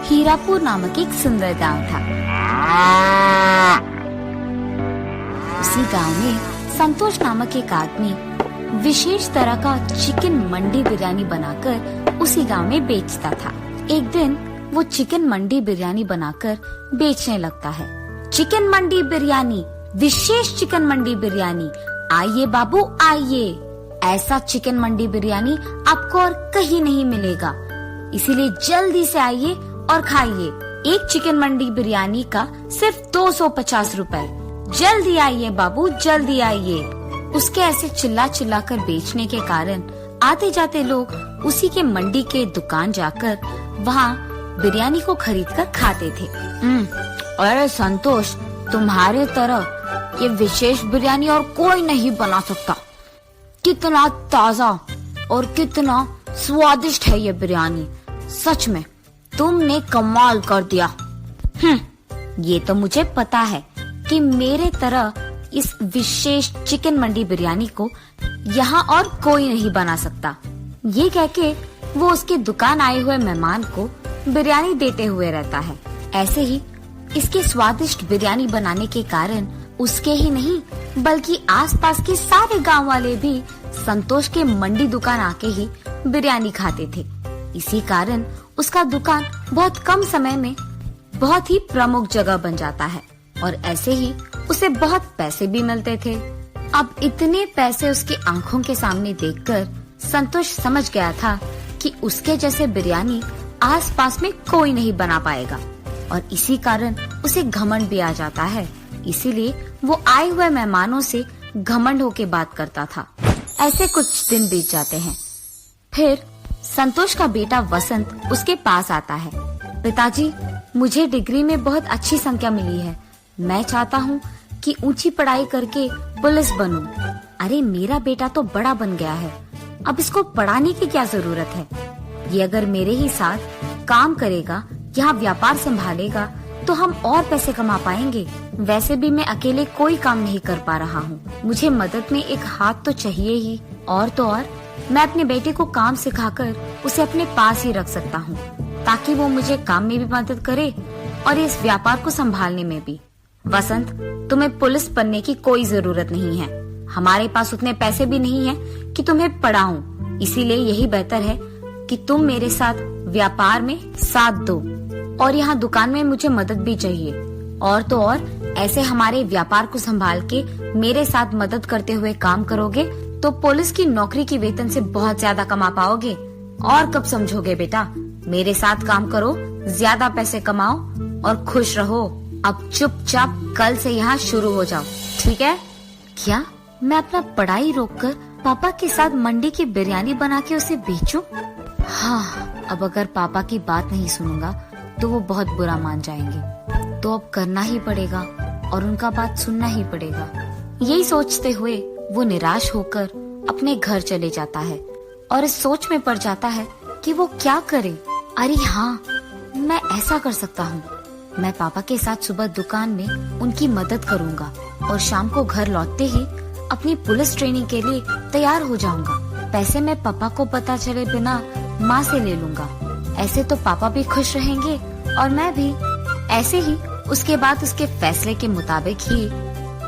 हीरापुर नामक एक सुंदर गांव था। उसी गांव में संतोष नामक एक आदमी विशेष तरह का चिकन मंडी बिरयानी बनाकर उसी गांव में बेचता था। एक दिन वो चिकन मंडी बिरयानी बनाकर बेचने लगता है। चिकन मंडी बिरयानी, विशेष चिकन मंडी बिरयानी, आइए बाबू आइए। ऐसा चिकन मंडी बिरयानी आपको और कहीं नहीं मिलेगा, इसीलिए जल्दी से आइए और खाइए। एक चिकन मंडी बिरयानी का सिर्फ 250 रुपए। जल्दी आइए बाबू, जल्दी आइए। उसके ऐसे चिल्ला चिल्ला कर बेचने के कारण आते जाते लोग उसी के मंडी के दुकान जाकर वहाँ बिरयानी को खरीद कर खाते थे। अरे संतोष, तुम्हारे तरह ये विशेष बिरयानी और कोई नहीं बना सकता। कितना ताजा और कितना स्वादिष्ट है ये बिरयानी। सच में तुमने कमाल कर दिया। ये तो मुझे पता है कि मेरे तरह इस विशेष चिकन मंडी बिरयानी को यहाँ और कोई नहीं बना सकता। ये कह के वो उसके दुकान आए हुए मेहमान को बिरयानी देते हुए रहता है। ऐसे ही इसके स्वादिष्ट बिरयानी बनाने के कारण उसके ही नहीं बल्कि आसपास के सारे गांव वाले भी संतोष के मंडी दुकान आके ही बिरयानी खाते थे। इसी कारण उसका दुकान बहुत कम समय में बहुत ही प्रमुख जगह बन जाता है और ऐसे ही उसे बहुत पैसे भी मिलते थे। अब इतने पैसे उसकी आंखों के सामने देखकर संतोष समझ गया था कि उसके जैसे बिरयानी आसपास में कोई नहीं बना पाएगा और इसी कारण उसे घमंड भी आ जाता है। इसीलिए वो आए हुए मेहमानों से घमंड होके बात करता था। ऐसे कुछ दिन बीत जाते हैं। फिर संतोष का बेटा वसंत उसके पास आता है। पिताजी, मुझे डिग्री में बहुत अच्छी संख्या मिली है। मैं चाहता हूँ कि ऊंची पढ़ाई करके पुलिस बनूं। अरे मेरा बेटा तो बड़ा बन गया है, अब इसको पढ़ाने की क्या जरूरत है। ये अगर मेरे ही साथ काम करेगा, यहाँ व्यापार संभालेगा तो हम और पैसे कमा पाएंगे। वैसे भी मैं अकेले कोई काम नहीं कर पा रहा हूँ, मुझे मदद में एक हाथ तो चाहिए ही। और तो और मैं अपने बेटे को काम सिखाकर उसे अपने पास ही रख सकता हूँ ताकि वो मुझे काम में भी मदद करे और इस व्यापार को संभालने में भी। वसंत, तुम्हें पुलिस बनने की कोई जरूरत नहीं है। हमारे पास उतने पैसे भी नहीं हैं कि तुम्हें पढ़ाऊं। इसीलिए यही बेहतर है कि तुम मेरे साथ व्यापार में साथ दो और यहाँ दुकान में मुझे मदद भी चाहिए। और तो और ऐसे हमारे व्यापार को संभाल के मेरे साथ मदद करते हुए काम करोगे तो पुलिस की नौकरी की वेतन से बहुत ज्यादा कमा पाओगे। और कब समझोगे बेटा, मेरे साथ काम करो, ज्यादा पैसे कमाओ और खुश रहो। अब चुपचाप कल से यहाँ शुरू हो जाओ, ठीक है? क्या मैं अपना पढ़ाई रोककर पापा के साथ मंडी की बिरयानी बना के उसे बेचूं? हाँ, अब अगर पापा की बात नहीं सुनूंगा तो वो बहुत बुरा मान जाएंगे। तो अब करना ही पड़ेगा और उनका बात सुनना ही पड़ेगा। यही सोचते हुए वो निराश होकर अपने घर चले जाता है और इस सोच में पड़ जाता है कि वो क्या करे। अरे हाँ, मैं ऐसा कर सकता हूँ। मैं पापा के साथ सुबह दुकान में उनकी मदद करूँगा और शाम को घर लौटते ही अपनी पुलिस ट्रेनिंग के लिए तैयार हो जाऊंगा। पैसे मैं पापा को पता चले बिना माँ से ले लूंगा। ऐसे तो पापा भी खुश रहेंगे और मैं भी। ऐसे ही उसके बाद उसके फैसले के मुताबिक ही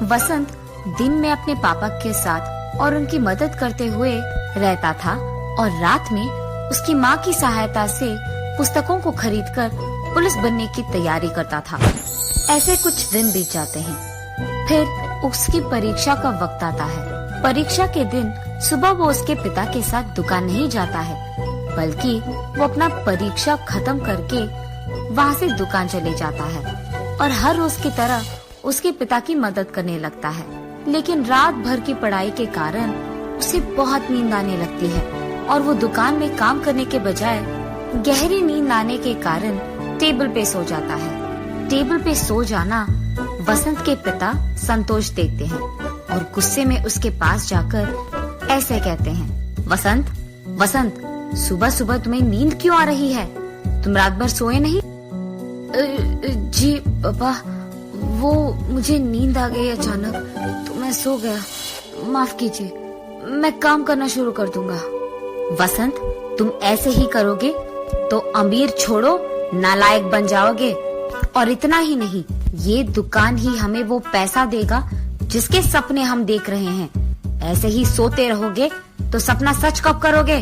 वसंत दिन में अपने पापा के साथ और उनकी मदद करते हुए रहता था और रात में उसकी माँ की सहायता से पुस्तकों को खरीदकर पुलिस बनने की तैयारी करता था। ऐसे कुछ दिन बीत जाते हैं। फिर उसकी परीक्षा का वक्त आता है। परीक्षा के दिन सुबह वो उसके पिता के साथ दुकान नहीं जाता है बल्कि वो अपना परीक्षा खत्म करके वहाँ से दुकान चले जाता है और हर रोज की तरह उसके पिता की मदद करने लगता है। लेकिन रात भर की पढ़ाई के कारण उसे बहुत नींद आने लगती है और वो दुकान में काम करने के बजाय गहरी नींद आने के कारण टेबल पे सो जाता है। टेबल पे सो जाना वसंत के पिता संतोष देखते हैं और गुस्से में उसके पास जाकर ऐसे कहते हैं, वसंत, वसंत, सुबह सुबह तुम्हें नींद क्यों आ रही है? तुम रात भर सोए नहीं? जी पापा, वो मुझे नींद आ गई अचानक तो मैं सो गया, माफ कीजिए, मैं काम करना शुरू कर दूंगा। वसंत, तुम ऐसे ही करोगे तो अमीर छोड़ो नालायक बन जाओगे। और इतना ही नहीं, ये दुकान ही हमें वो पैसा देगा जिसके सपने हम देख रहे हैं। ऐसे ही सोते रहोगे तो सपना सच कब करोगे?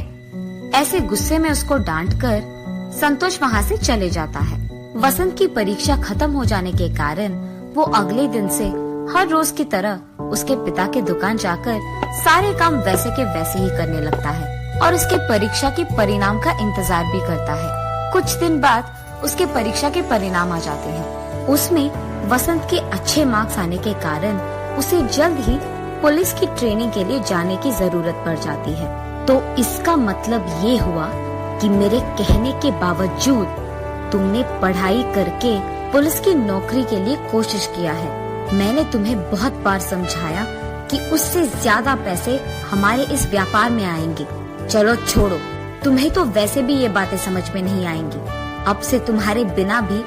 ऐसे गुस्से में उसको डांटकर संतोष वहाँ से चले जाता है। वसंत की परीक्षा खत्म हो जाने के कारण वो अगले दिन से हर रोज की तरह उसके पिता के दुकान जाकर सारे काम वैसे के वैसे ही करने लगता है और उसके परीक्षा के परिणाम का इंतजार भी करता है। कुछ दिन बाद उसके परीक्षा के परिणाम आ जाते हैं। उसमें वसंत के अच्छे मार्क्स आने के कारण उसे जल्द ही पुलिस की ट्रेनिंग के लिए जाने की जरूरत पड़ जाती है। तो इसका मतलब ये हुआ कि मेरे कहने के बावजूद तुमने पढ़ाई करके पुलिस की नौकरी के लिए कोशिश किया है। मैंने तुम्हें बहुत बार समझाया कि उससे ज्यादा पैसे हमारे इस व्यापार में आएंगे। चलो छोड़ो, तुम्हें तो वैसे भी ये बातें समझ में नहीं आएंगी। अब से तुम्हारे बिना भी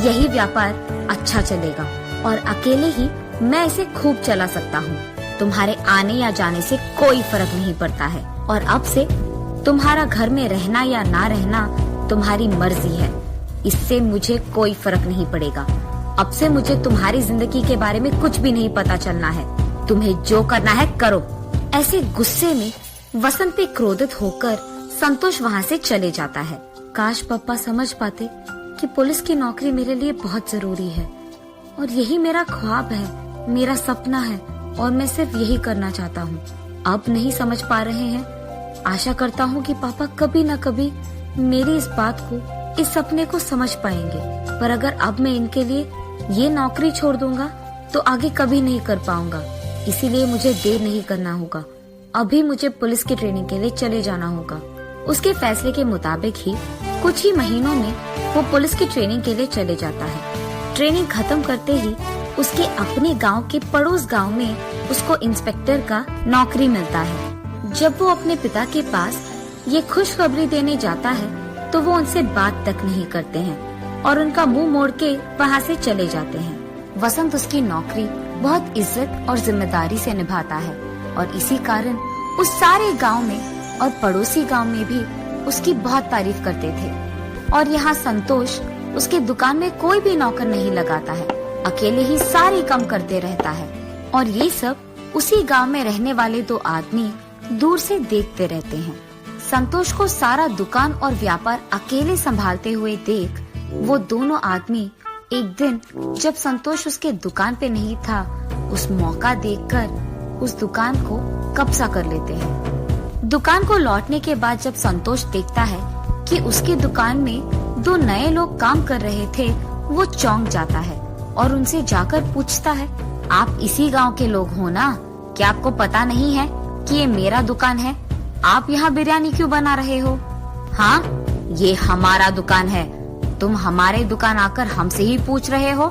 यही व्यापार अच्छा चलेगा और अकेले ही मैं इसे खूब चला सकता हूँ। तुम्हारे आने या जाने से कोई फर्क नहीं पड़ता है और अब से तुम्हारा घर में रहना या ना रहना तुम्हारी मर्जी है। इससे मुझे कोई फर्क नहीं पड़ेगा। अब से मुझे तुम्हारी जिंदगी के बारे में कुछ भी नहीं पता चलना है। तुम्हें जो करना है करो। ऐसे गुस्से में वसंत पे क्रोधित होकर संतोष वहाँ से चले जाता है। काश पापा समझ पाते कि पुलिस की नौकरी मेरे लिए बहुत जरूरी है और यही मेरा ख्वाब है, मेरा सपना है और मैं सिर्फ यही करना चाहता हूँ। अब नहीं समझ पा रहे हैं। आशा करता हूँ कि पापा कभी न कभी मेरी इस बात को, इस सपने को समझ पाएंगे। पर अगर अब मैं इनके लिए ये नौकरी छोड़ दूंगा तो आगे कभी नहीं कर पाऊंगा। इसीलिए मुझे देर नहीं करना होगा। अभी मुझे पुलिस की ट्रेनिंग के लिए चले जाना होगा। उसके फैसले के मुताबिक ही कुछ ही महीनों में वो पुलिस की ट्रेनिंग के लिए चले जाता है। ट्रेनिंग खत्म करते ही उसके अपने गांव के पड़ोस गांव में उसको इंस्पेक्टर का नौकरी मिलता है। जब वो अपने पिता के पास ये खुशखबरी देने जाता है तो वो उनसे बात तक नहीं करते हैं और उनका मुंह मोड़ के वहाँ से चले जाते हैं। वसंत उसकी नौकरी बहुत इज्जत और जिम्मेदारी से निभाता है और इसी कारण उस सारे गांव में और पड़ोसी गांव में भी उसकी बहुत तारीफ करते थे। और यहाँ संतोष उसके दुकान में कोई भी नौकर नहीं लगाता है, अकेले ही सारे काम करते रहता है। और ये सब उसी गांव में रहने वाले दो आदमी दूर से देखते रहते हैं। संतोष को सारा दुकान और व्यापार अकेले संभालते हुए देख वो दोनों आदमी एक दिन जब संतोष उसके दुकान पे नहीं था, उस मौका देखकर उस दुकान को कब्जा कर लेते हैं। दुकान को लौटने के बाद जब संतोष देखता है कि उसकी दुकान में दो नए लोग काम कर रहे थे, वो चौंक जाता है और उनसे जाकर पूछता है, आप इसी गांव के लोग हो ना? क्या आपको पता नहीं है कि ये मेरा दुकान है? आप यहाँ बिरयानी क्यों बना रहे हो? हाँ, ये हमारा दुकान है। तुम हमारे दुकान आकर हमसे ही पूछ रहे हो?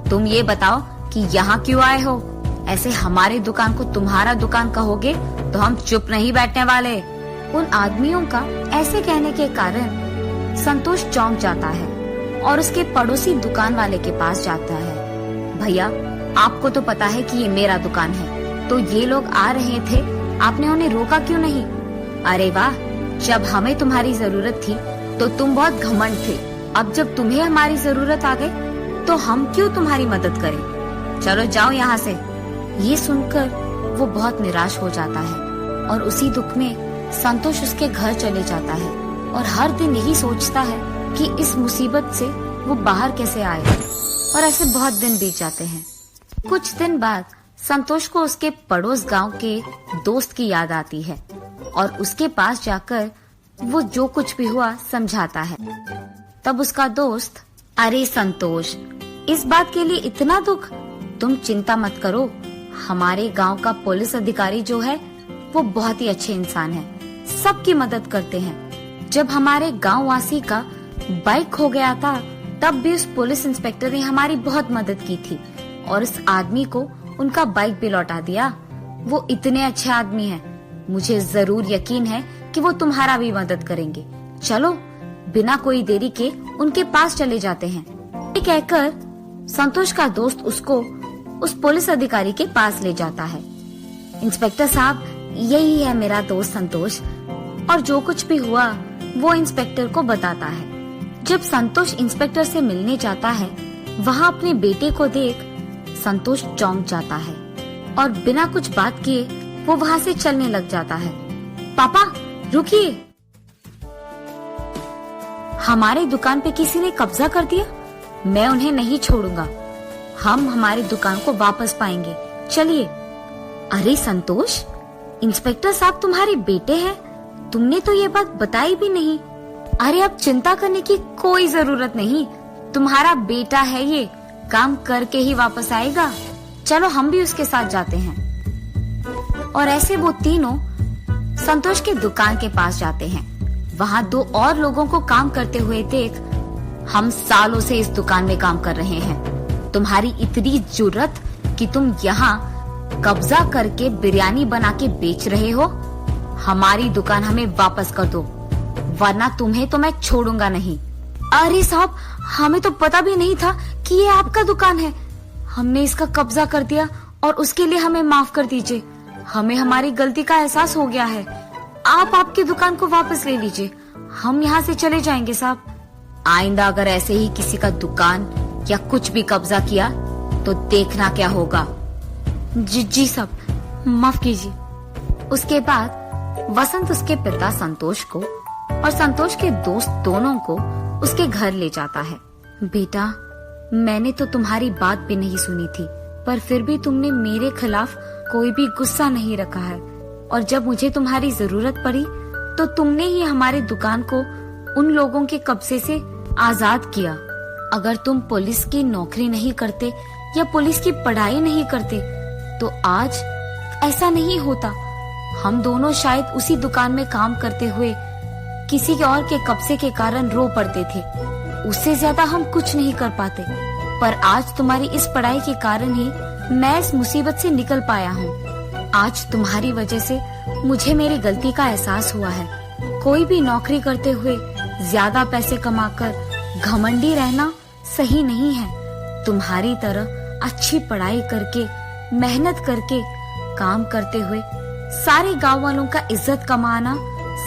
तुम ये बताओ कि यहाँ क्यों आए हो? ऐसे हमारे दुकान को तुम्हारा दुकान कहोगे तो हम चुप नहीं बैठने वाले। उन आदमियों का ऐसे कहने के कारण संतोष चौंक जाता है और उसके पड़ोसी दुकान वाले के पास जाता है। भैया, आपको तो पता है कि ये मेरा दुकान है, तो ये लोग आ रहे थे, आपने उन्हें रोका क्यों नहीं? अरे वाह, जब हमें तुम्हारी जरूरत थी तो तुम बहुत घमंड थे। अब जब तुम्हें हमारी जरूरत आ गई तो हम क्यों तुम्हारी मदद करें? चलो जाओ यहाँ से। ये सुनकर वो बहुत निराश हो जाता है और उसी दुख में संतोष उसके घर चले जाता है और हर दिन यही सोचता है कि इस मुसीबत से वो बाहर कैसे आए। और ऐसे बहुत दिन बीत जाते हैं। कुछ दिन बाद संतोष को उसके पड़ोस गांव के दोस्त की याद आती है और उसके पास जाकर वो जो कुछ भी हुआ समझाता है। तब उसका दोस्त, अरे संतोष, इस बात के लिए इतना दुख? तुम चिंता मत करो, हमारे गांव का पुलिस अधिकारी जो है वो बहुत ही अच्छे इंसान है, सबकी मदद करते हैं। जब हमारे गांव वासी का बाइक खो गया था तब भी उस पुलिस इंस्पेक्टर ने हमारी बहुत मदद की थी और इस आदमी को उनका बाइक भी लौटा दिया। वो इतने अच्छे आदमी हैं, मुझे जरूर यकीन है कि वो तुम्हारा भी मदद करेंगे। चलो बिना कोई देरी के उनके पास चले जाते हैं। ये कहकर संतोष का दोस्त उसको उस पुलिस अधिकारी के पास ले जाता है। इंस्पेक्टर साहब, यही है मेरा दोस्त संतोष। और जो कुछ भी हुआ वो इंस्पेक्टर को बताता है। जब संतोष इंस्पेक्टर से मिलने जाता है, वहाँ अपने बेटे को देख संतोष चौंक जाता है और बिना कुछ बात किए वो वहाँ से चलने लग जाता है। पापा रुकिए, हमारी दुकान पे किसी ने कब्जा कर दिया, मैं उन्हें नहीं छोड़ूंगा, हम हमारी दुकान को वापस पाएंगे, चलिए। अरे संतोष, इंस्पेक्टर साहब तुम्हारे बेटे हैं, तुमने तो ये बात बताई भी नहीं। अरे अब चिंता करने की कोई जरूरत नहीं, तुम्हारा बेटा है, ये काम करके ही वापस आएगा, चलो हम भी उसके साथ जाते हैं। और ऐसे वो तीनों संतोष के दुकान के पास जाते हैं। वहाँ दो और लोगों को काम करते हुए देख, हम सालों से इस दुकान में काम कर रहे हैं, तुम्हारी इतनी जुर्रत कि तुम यहाँ कब्जा करके बिरयानी बना के बेच रहे हो, हमारी दुकान हमें वापस कर दो, वरना तुम्हें तो मैं छोड़ूंगा नहीं। अरे साहब, हमें तो पता भी नहीं था कि ये आपका दुकान है, हमने इसका कब्जा कर दिया और उसके लिए हमें माफ कर दीजिए, हमें हमारी गलती का एहसास हो गया है, आप आपकी दुकान को वापस ले लीजिए, हम यहाँ से चले जाएंगे साहब। आइंदा अगर ऐसे ही किसी का दुकान या कुछ भी कब्जा किया तो देखना क्या होगा। जी साहब, माफ कीजिए। उसके बाद वसंत उसके पिता संतोष को और संतोष के दोस्त दोनों को उसके घर ले जाता है। बेटा, मैंने तो तुम्हारी बात भी नहीं सुनी थी, पर फिर भी तुमने मेरे खिलाफ कोई भी गुस्सा नहीं रखा है, और जब मुझे तुम्हारी जरूरत पड़ी तो तुमने ही हमारी दुकान को उन लोगों के कब्जे से आजाद किया। अगर तुम पुलिस की नौकरी नहीं करते या पुलिस की पढ़ाई नहीं करते तो आज ऐसा नहीं होता। हम दोनों शायद उसी दुकान में काम करते हुए किसी और के कब्जे के कारण रो पड़ते थे, उससे ज्यादा हम कुछ नहीं कर पाते, पर आज तुम्हारी इस पढ़ाई के कारण ही मैं इस मुसीबत से निकल पाया हूँ। आज तुम्हारी वजह से मुझे मेरी गलती का एहसास हुआ है। कोई भी नौकरी करते हुए ज्यादा पैसे कमाकर घमंडी रहना सही नहीं है। तुम्हारी तरह अच्छी पढ़ाई करके, मेहनत करके काम करते हुए सारे गांव वालों का इज्जत कमाना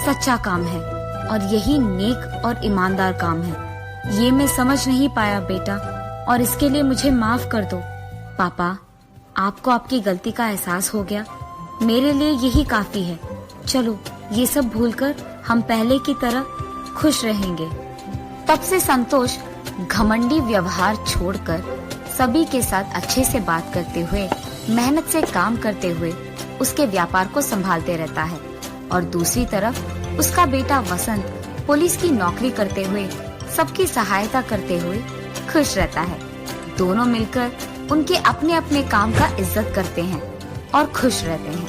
सच्चा काम है, और यही नेक और ईमानदार काम है। ये मैं समझ नहीं पाया बेटा, और इसके लिए मुझे माफ कर दो। पापा, आपको आपकी गलती का एहसास हो गया, मेरे लिए यही काफी है। चलो ये सब भूलकर हम पहले की तरह खुश रहेंगे। तब से संतोष घमंडी व्यवहार छोड़कर सभी के साथ अच्छे से बात करते हुए, मेहनत से काम करते हुए उसके व्यापार को संभालते रहता है, और दूसरी तरफ उसका बेटा वसंत पुलिस की नौकरी करते हुए सबकी सहायता करते हुए खुश रहता है। दोनों मिलकर उनके अपने अपने काम का इज्जत करते हैं और खुश रहते हैं।